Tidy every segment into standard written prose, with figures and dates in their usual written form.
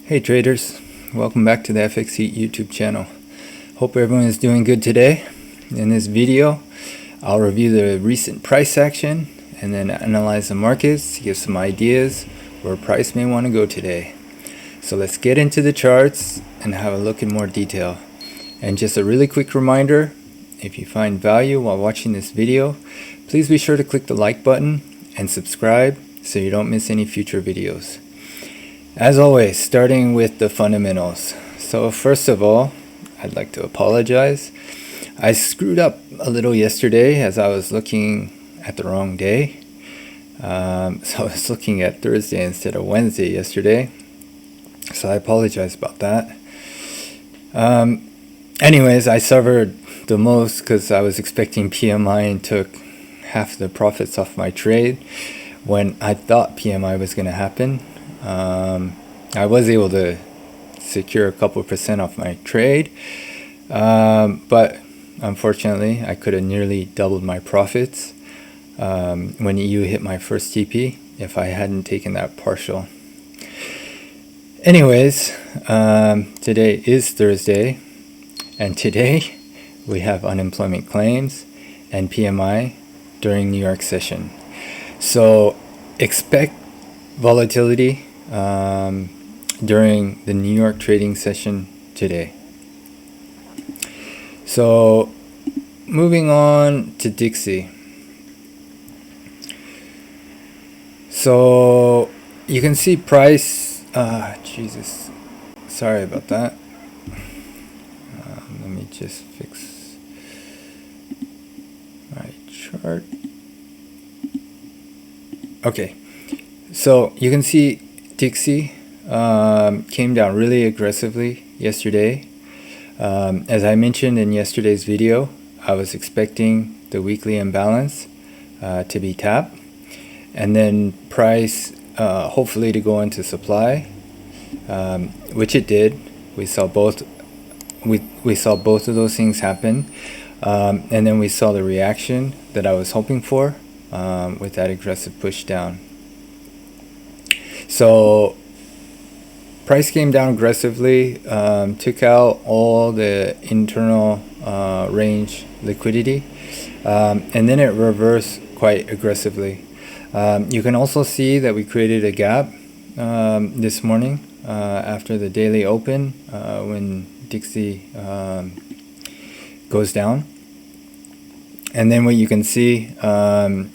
Hey traders, welcome back to the FX YouTube channel. Hope everyone is doing good today. In this video, I'll review the recent price action and then analyze the markets to give some ideas where price may want to go today. So let's get into the charts and have a look in more detail. And just a really quick reminder, if you find value while watching this video, please be sure to click the like button and subscribe so you don't miss any future videos. As always, starting with the fundamentals. So first of all, I'd like to apologize. I screwed up a little yesterday as I was looking at the wrong day. So I was looking at Thursday instead of Wednesday yesterday. So I apologize about that. Anyways, I suffered the most because I was expecting PMI and took half the profits off my trade when I thought PMI was going to happen. I was able to secure a couple % off my trade, but unfortunately I could have nearly doubled my profits when EU hit my first TP if I hadn't taken that partial. Anyways, today is Thursday, and today we have unemployment claims and PMI during New York session. So expect volatility during the New York trading session today. So moving on to DXY. So you can see price, Jesus, sorry about that. Let me just fix my chart. Okay, so you can see DXY came down really aggressively yesterday. As I mentioned in yesterday's video, I was expecting the weekly imbalance to be tapped, and then price hopefully to go into supply, which it did. We saw both. We saw both of those things happen, and then we saw the reaction that I was hoping for with that aggressive push down. So price came down aggressively, took out all the internal range liquidity, and then it reversed quite aggressively. You can also see that we created a gap this morning after the daily open when DXY goes down. And then what you can see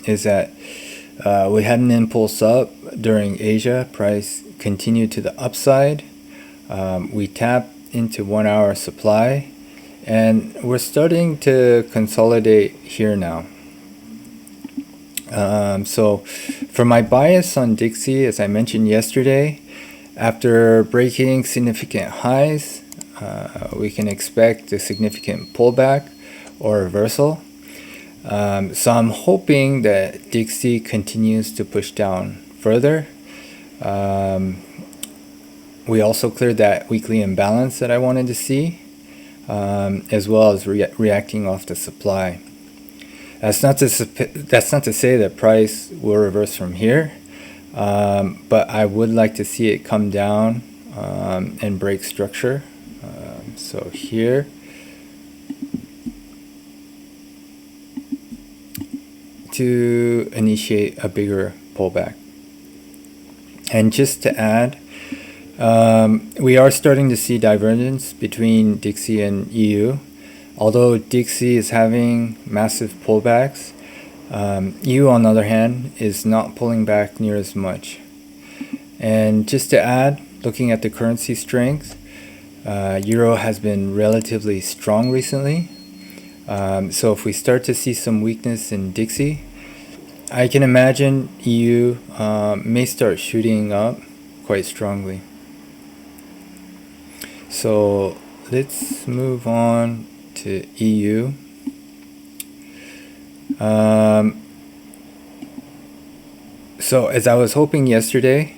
is that we had an impulse up during Asia. Price continued to the upside. We tapped into 1 hour supply, and we're starting to consolidate here now. So for my bias on DXY, as I mentioned yesterday, after breaking significant highs, we can expect a significant pullback or reversal. So I'm hoping that DXY continues to push down further. We also cleared that weekly imbalance that I wanted to see, as well as reacting off the supply. That's not to say that price will reverse from here, but I would like to see it come down and break structure. So here, to initiate a bigger pullback. And just to add, we are starting to see divergence between DXY and EU. Although DXY is having massive pullbacks, EU on the other hand is not pulling back near as much. And just to add, looking at the currency strength, Euro has been relatively strong recently. So if we start to see some weakness in DXY, I can imagine EU may start shooting up quite strongly. So let's move on to EU. So as I was hoping yesterday,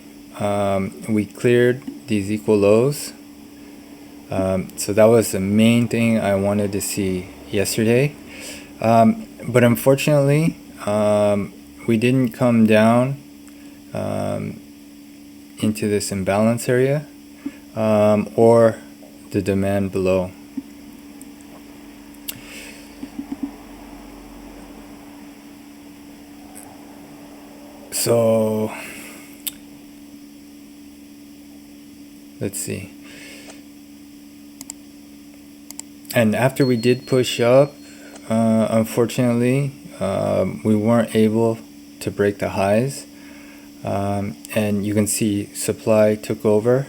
we cleared these equal lows. So that was the main thing I wanted to see yesterday. But unfortunately, we didn't come down into this imbalance area. or the demand below. So let's see. And after we did push up, unfortunately, we weren't able to break the highs. And you can see supply took over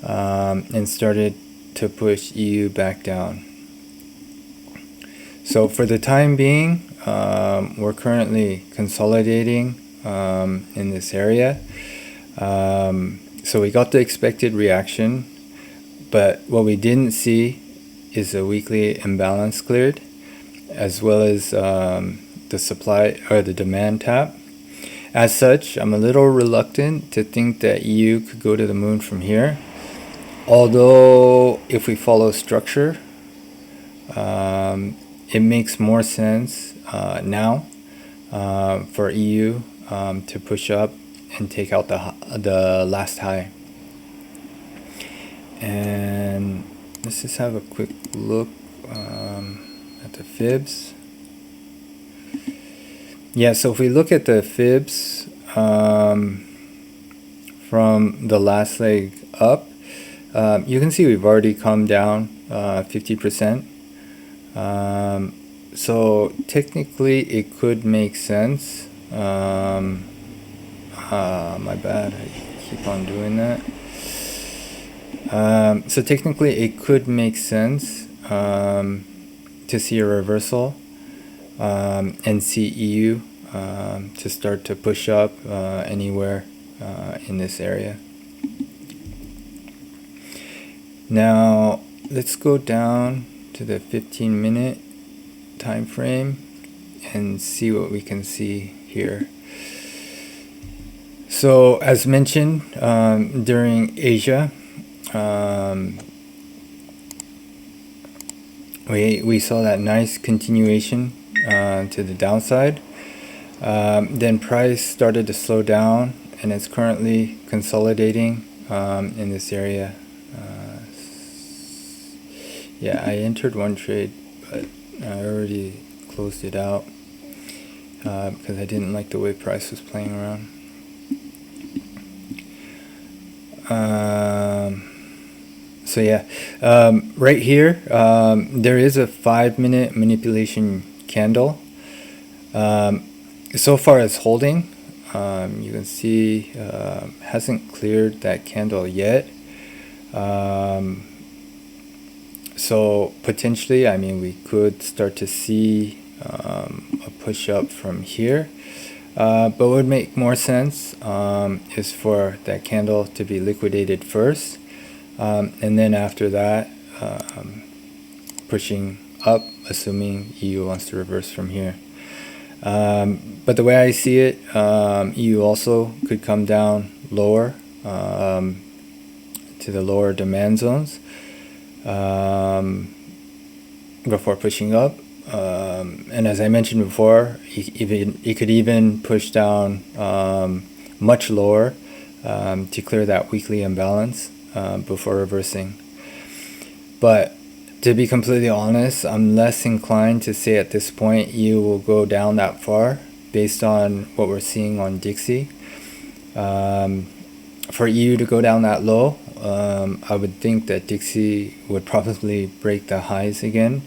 and started to push EU back down. So for the time being, we're currently consolidating in this area. So we got the expected reaction, but what we didn't see is a weekly imbalance cleared, as well as the supply or the demand tap. As such, I'm a little reluctant to think that EU could go to the moon from here. Although if we follow structure, it makes more sense now for EU to push up and take out the last high. And let's just have a quick look at the fibs. Yeah, so if we look at the fibs from the last leg up, you can see we've already come down 50%. So technically it could make sense. My bad, I keep on doing that. So technically it could make sense to see a reversal and see EU to start to push up anywhere in this area. Now let's go down to the 15-minute time frame and see what we can see here. So as mentioned during Asia, we saw that nice continuation to the downside. Then price started to slow down and it's currently consolidating in this area. Yeah, I entered one trade, but I already closed it out because I didn't like the way price was playing around. So yeah, right here there is a 5-minute manipulation candle. So far it's holding. You can see hasn't cleared that candle yet. So potentially, I mean, we could start to see a push up from here. But what would make more sense is for that candle to be liquidated first, and then after that pushing up, assuming EU wants to reverse from here. But the way I see it, EU also could come down lower to the lower demand zones before pushing up. And as I mentioned before, it could even push down much lower to clear that weekly imbalance before reversing. But to be completely honest, I'm less inclined to say at this point EU will go down that far based on what we're seeing on DXY. For EU to go down that low, I would think that DXY would probably break the highs again.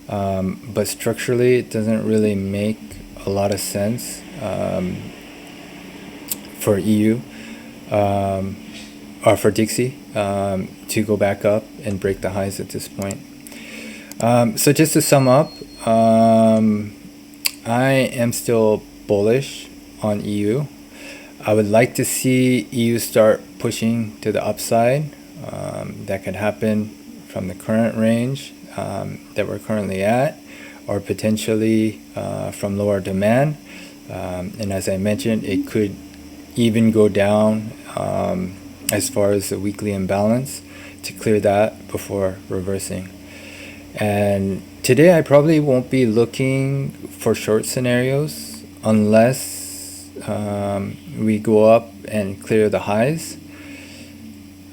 But structurally, it doesn't really make a lot of sense for EU or for DXY to go back up and break the highs at this point. So just to sum up, I am still bullish on EU. I would like to see EU start pushing to the upside. That could happen from the current range that we're currently at, or potentially from lower demand. And as I mentioned, it could even go down as far as the weekly imbalance to clear that before reversing. And today I probably won't be looking for short scenarios unless we go up and clear the highs.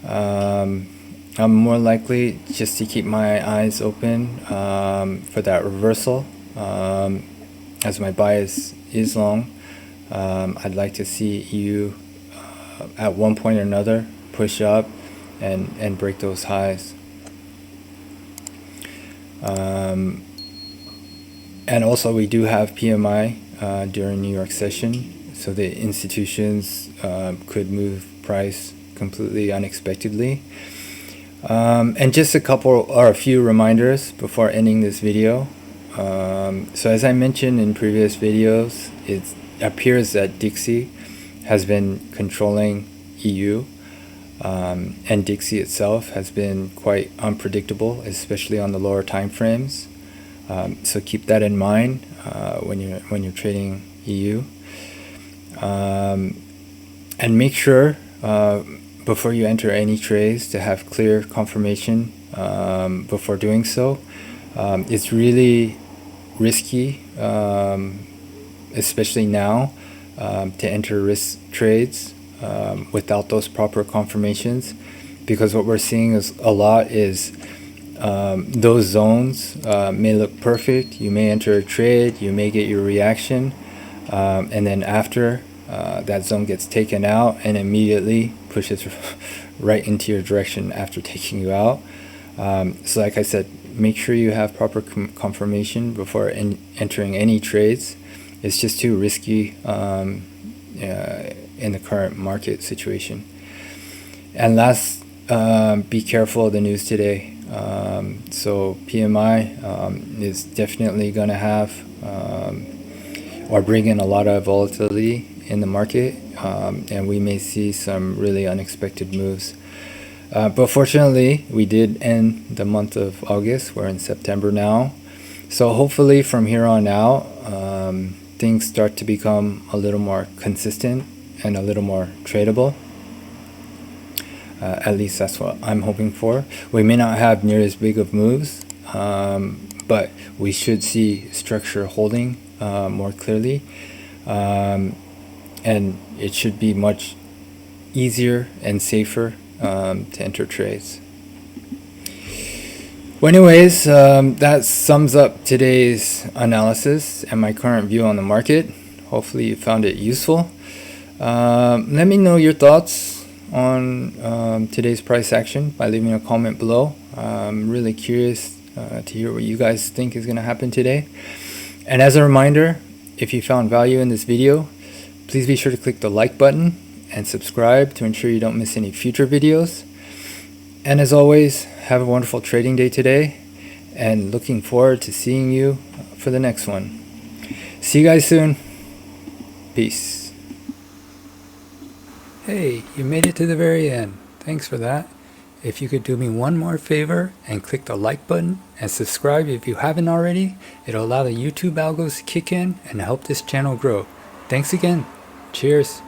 I'm more likely just to keep my eyes open for that reversal, as my bias is long. I'd like to see you at one point or another push up and break those highs. And also we do have PMI during New York session, so the institutions could move price completely unexpectedly. And just a few reminders before ending this video. So as I mentioned in previous videos, it appears that DXY has been controlling EU, and DXY itself has been quite unpredictable, especially on the lower time frames. So keep that in mind when you're trading EU, and make sure before you enter any trades to have clear confirmation before doing so. It's really risky, especially now, to enter risk trades without those proper confirmations, because what we're seeing is a lot is those zones may look perfect. You may enter a trade, you may get your reaction, and then after that zone gets taken out and immediately pushes right into your direction after taking you out. So like I said, make sure you have proper confirmation before entering any trades. It's just too risky in the current market situation. And last, be careful of the news today. So PMI is definitely going to have or bring in a lot of volatility in the market, and we may see some really unexpected moves. But fortunately, we did end the month of August. We're in September now. So hopefully from here on out, things start to become a little more consistent and a little more tradable. At least that's what I'm hoping for. We may not have near as big of moves, but we should see structure holding more clearly. And it should be much easier and safer to enter trades. Well, anyways, that sums up today's analysis and my current view on the market. Hopefully you found it useful. Let me know your thoughts on today's price action by leaving a comment below. I'm really curious to hear what you guys think is going to happen today. And as a reminder, if you found value in this video, please be sure to click the like button and subscribe to ensure you don't miss any future videos. And as always, have a wonderful trading day today, and looking forward to seeing you for the next one. See you guys soon. Peace. Hey, you made it to the very end. Thanks for that. If you could do me one more favor and click the like button and subscribe if you haven't already, it'll allow the YouTube algos to kick in and help this channel grow. Thanks again. Cheers.